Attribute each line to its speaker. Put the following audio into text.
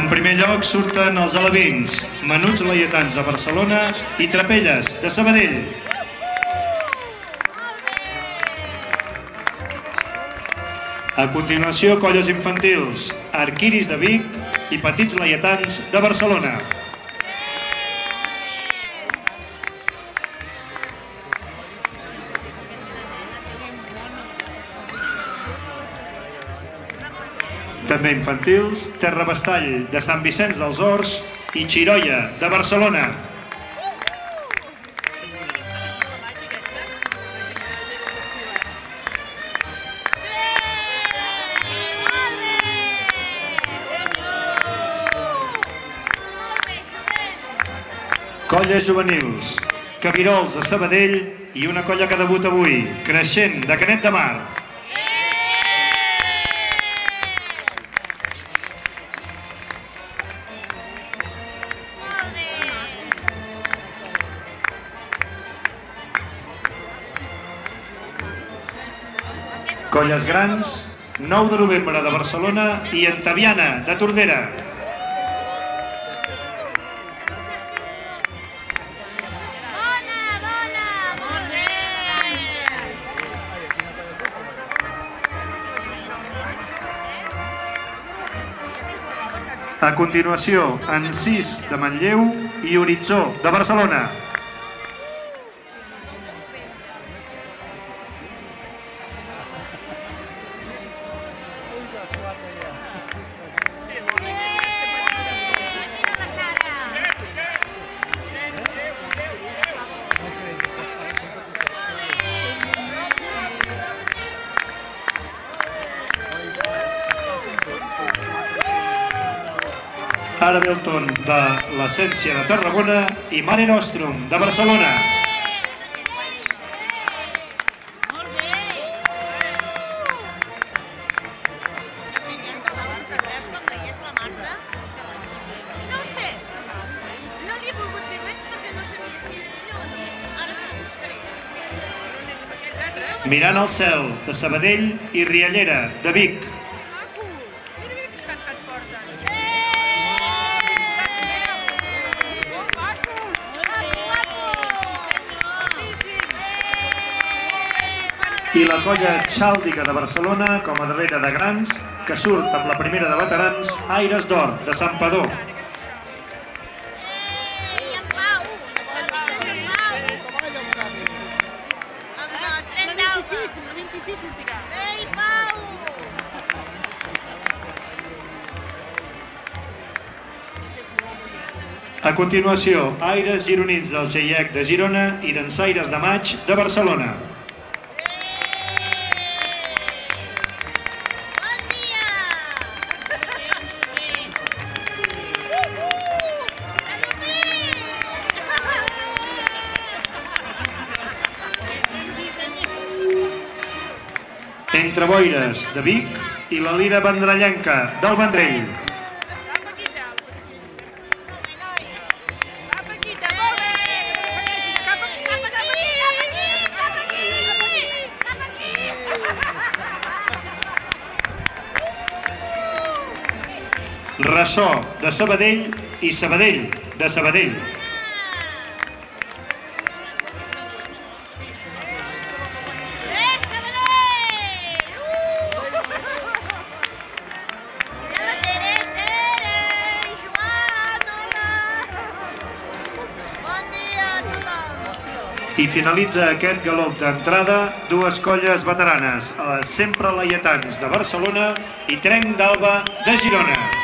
Speaker 1: En primer lloc surten els alevins, Menuts Laietans de Barcelona i Trapelles de Sabadell. A continuació, colles infantils, Arquiris de Vic i Petits Laietans de Barcelona. També infantils, Terrabastall de Sant Vicenç dels Horts i Xiroia de Barcelona. Colles juvenils, Cabirols de Sabadell i una colla que debuta avui, Creixent de Canet de Mar. Colles grans, 9 de novembre de Barcelona i Entaviana de Tordera. A continuació, Encís de Manlleu i Horitzó de Barcelona. Ara ve el torn de l'Essència de Tarragona i Mare Nostrum de Barcelona. Mirant al cel de Sabadell i Riallera de Vic. I la colla Xàldiga de Barcelona com a darrera de grans, que surt amb la primera de veterans, Aires d'Or de Santpedor. A continuació, Aires gironins del GIEC de Girona i Dansaires de Maig de Barcelona. Entre Boires de Vic i la Lira Vendrellenca del Vendrell. Ressò de Sabadell i Sabadell de Sabadell. I finalitza aquest galop d'entrada dues colles veteranes, Sempre Laietans de Barcelona i Trenc d'Alba de Girona.